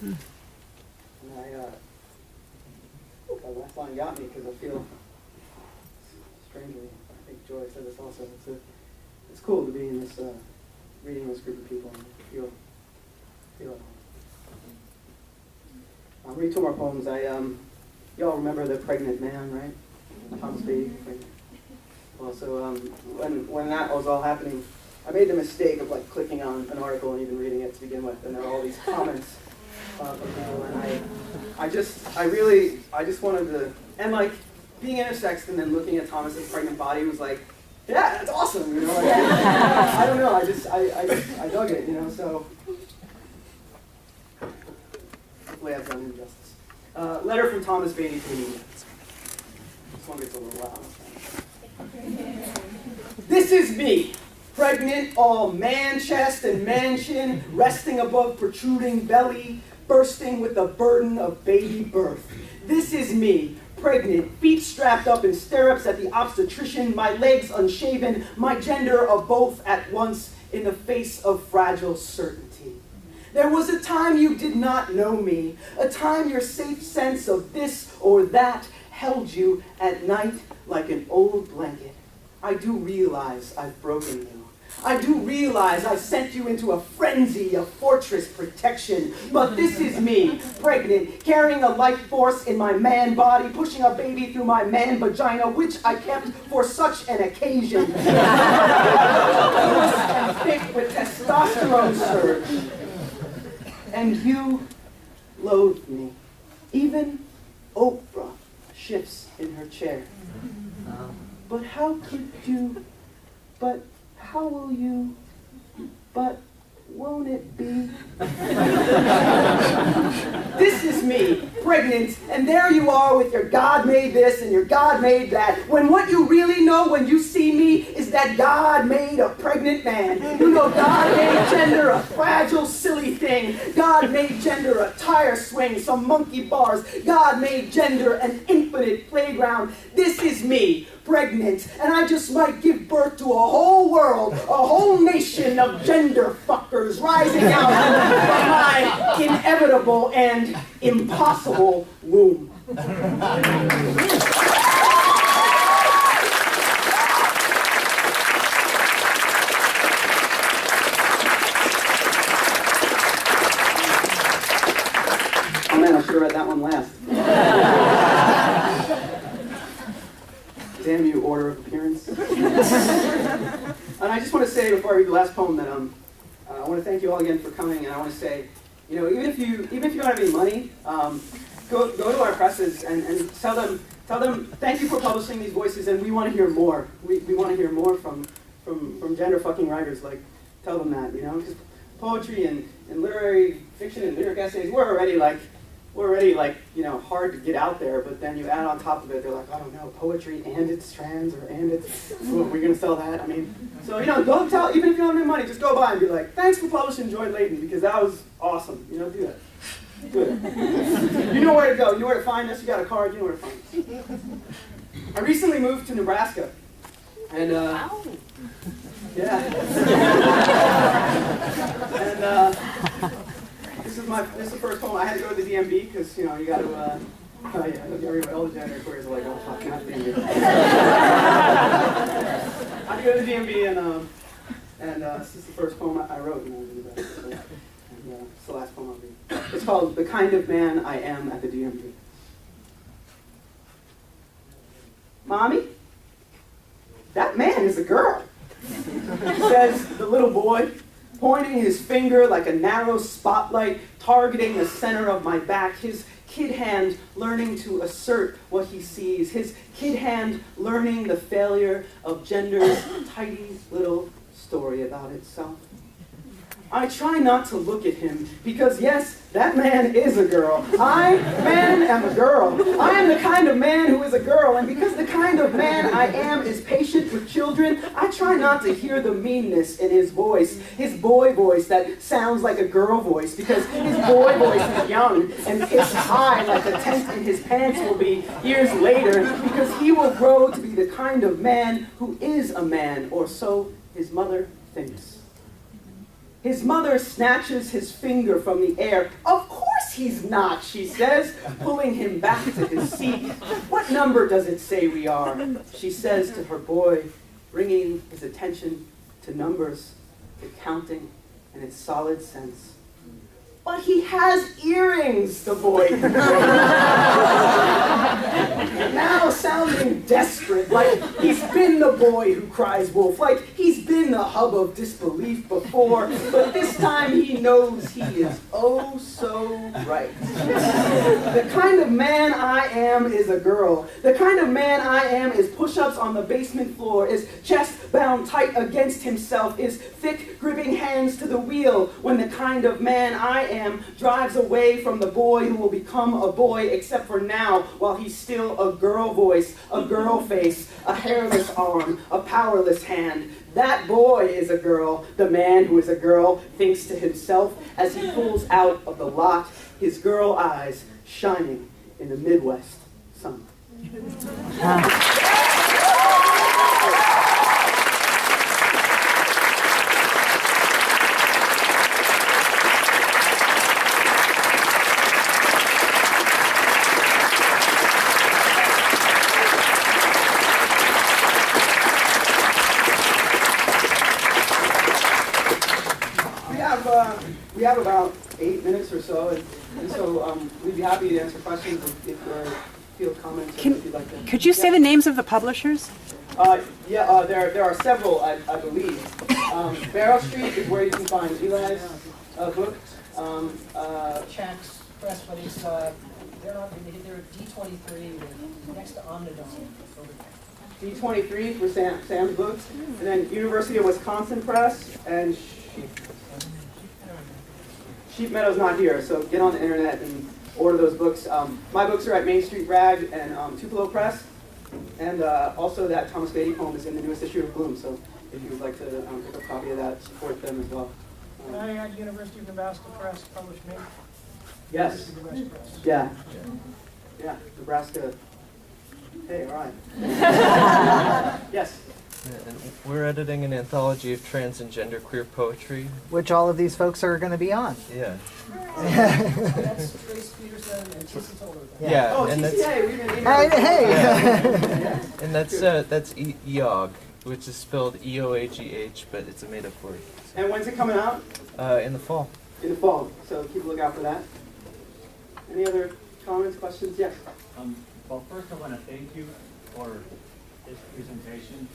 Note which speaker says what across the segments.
Speaker 1: And that last line got me because I feel, strangely, I think Joy said this also, it's cool to be in this, reading this group of people and feel at home. I'll read two more poems. Y'all remember The Pregnant Man, right? Thomas Beatty. Well, so when that was all happening, I made the mistake of like clicking on an article and even reading it to begin with, and there were all these comments from people, and I just wanted to, and like being intersex and then looking at Thomas's pregnant body was like, yeah, that's awesome, you know. Like, I don't know, I dug it, you know. So hopefully I've done him justice. Letter from Thomas Beatty to me. This one gets a little loud. This is me, pregnant, all man chest and mansion, resting above protruding belly, bursting with the burden of baby birth. This is me, pregnant, feet strapped up in stirrups at the obstetrician, my legs unshaven, my gender of both at once in the face of fragile certainty. There was a time you did not know me, a time your safe sense of this or that held you at night like an old blanket. I do realize I've broken you. I do realize I sent you into a frenzy of fortress protection. But this is me, pregnant, carrying a life force in my man body, pushing a baby through my man vagina, which I kept for such an occasion. Loose and thick with testosterone surge. And you loathed me. Even Oprah shifts in her chair. But how could you, but how will you, but won't it be? This is me, pregnant, and there you are with your God made this and your God made that, when what you really know when you see me is that God made a pregnant man. You know God made gender a fragile, silly thing. God made gender a tire swing, some monkey bars. God made gender an infinite playground. This is me, pregnant, and I just might give birth to a whole world, a whole nation of gender fuckers rising out from my inevitable and impossible womb. Oh man, I should have read that one last. Damn you, order of appearance. And I just want to say before I read the last poem that I want to thank you all again for coming, and I want to say, you know, even if you don't have any money, go to our presses and tell them thank you for publishing these voices, and we want to hear more. We want to hear more from gender fucking writers. Like, tell them that, you know, because poetry and literary fiction and lyric essays, we're already like, you know, hard to get out there, but then you add on top of it, they're like, I don't know, poetry and its strands, or and its, we're going to sell that? I mean, so, you know, go tell, even if you don't have any money, just go by and be like, thanks for publishing Joy Layton, because that was awesome. You know, do that. Do it. You know where to go. You know where to find us. You got a card. You know where to find us. I recently moved to Nebraska, and, yeah. And, this is the first poem. I had to go to the DMV because, you know, you got to, all the gender queries are like, oh, fuck, not the DMV. I had to go to the DMV, and this is the first poem I wrote when I was in Nebraska. So, and it's the last poem I'll read. It's called The Kind of Man I Am at the DMV. Mommy, that man is a girl, says the little boy, pointing his finger like a narrow spotlight, targeting the center of my back, his kid hand learning to assert what he sees, his kid hand learning the failure of gender's tidy little story about itself. I try not to look at him because, yes, that man is a girl. I, man, am a girl. I am the kind of man who is a girl, and because the kind of man I am is patient with children, I try not to hear the meanness in his voice, his boy voice that sounds like a girl voice, because his boy voice is young and pitched high like the tent in his pants will be years later, because he will grow to be the kind of man who is a man, or so his mother thinks. His mother snatches his finger from the air. Of course guess he's not, she says, pulling him back to his seat. What number does it say we are? She says to her boy, bringing his attention to numbers, to counting, and its solid sense. But he has earrings, the boy. Now sounding desperate, like he's been the boy who cries wolf, like he's been the hub of disbelief before, but this time he knows he is oh so right. The kind of man I am is a girl. The kind of man I am is push-ups on the basement floor, is chest bound tight against himself, is thick gripping hands to the wheel, when the kind of man I am drives away from the boy who will become a boy, except for now, while he's still a girl voice, a girl face, a hairless arm, a powerless hand. That boy is a girl. The man who is a girl thinks to himself as he pulls out of the lot, his girl eyes shining in the Midwest sun. We have about 8 minutes or so, and so we'd be happy to answer questions if you feel comments. If you'd like to.
Speaker 2: Could you say the names of the publishers?
Speaker 1: There are several, I believe. Barrow Street is where you can find Eli's book.
Speaker 3: Checks, press release, they're D23 next to Omnidome over there.
Speaker 1: D23 for Sam's books, and then University of Wisconsin Press, and Sheep Meadow's not here, so get on the internet and order those books. My books are at Main Street Rag and Tupelo Press, and also that Thomas Beatty poem is in the newest issue of Bloom, so if you would like to pick a copy of that, support them as well.
Speaker 3: Can I add University of Nebraska Press published me?
Speaker 1: Yes.
Speaker 3: University of Nebraska Press.
Speaker 1: Yeah, Nebraska. Hey, all right. Yes.
Speaker 4: And we're editing an anthology of trans and genderqueer poetry.
Speaker 5: Which all of these folks are going to be on.
Speaker 4: Yeah.
Speaker 3: That's Trace Peterson and Tissy Toller.
Speaker 4: Yeah,
Speaker 1: Oh,
Speaker 4: and
Speaker 1: TCA, we've been
Speaker 5: Hey!
Speaker 4: yeah. And that's EOG, which is spelled EOAGH, but it's a made-up word.
Speaker 1: And when's it coming out?
Speaker 4: In the fall.
Speaker 1: In the fall, so keep a lookout for that. Any other comments, questions? Yes.
Speaker 6: Well, first I want to thank you for this presentation.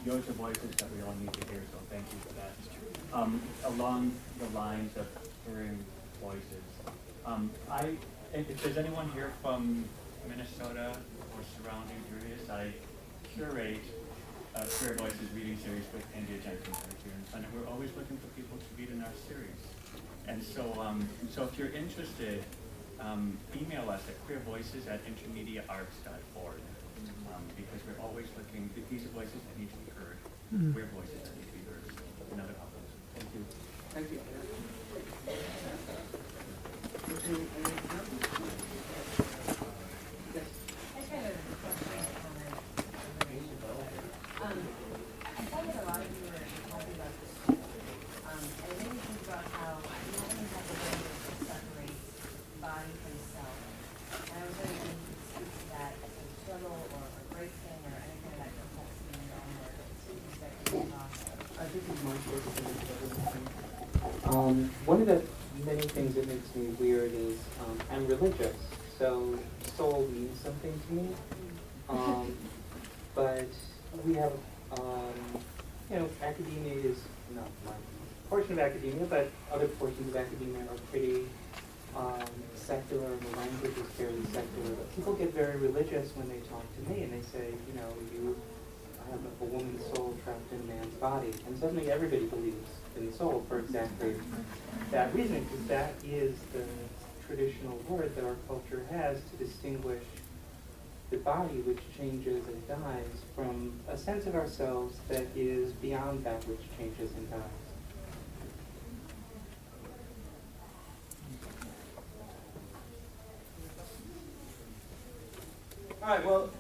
Speaker 6: Yours are voices that we all need to hear, so thank you for that. Along the lines of hearing voices, if there's anyone here from Minnesota or surrounding areas, I curate a Queer Voices reading series with India Jenkins right here in Sunday. We're always looking for people to read in our series. And so, if you're interested, email us at queervoices@intermediatearts.org, because we're always looking, these are voices that need to be heard, queer voices that need to be heard, and other couples. Thank you.
Speaker 1: Thank you.
Speaker 7: I thought that a lot of you were talking about this, and it made me think about how no one has a way to separate body from self. And I was wondering if you could speak to that as a struggle or a great thing or anything of that complexity in your own work. Students that you can talk about.
Speaker 8: I think it's my choice to make everything. One of the many things that makes me weird is I'm religious, so soul means something to me. But we have, academia is not my portion of academia, but other portions of academia are pretty secular, and the language is fairly secular. But people get very religious when they talk to me, and they say, I have a woman's soul trapped in a man's body. And suddenly everybody believes in the soul for exactly that reason, because that is the traditional word that our culture has to distinguish the body, which changes and dies, from a sense of ourselves that is beyond that which changes and dies.
Speaker 1: All right, well,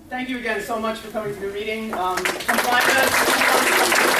Speaker 1: thank you again so much for coming to the meeting. Come find us.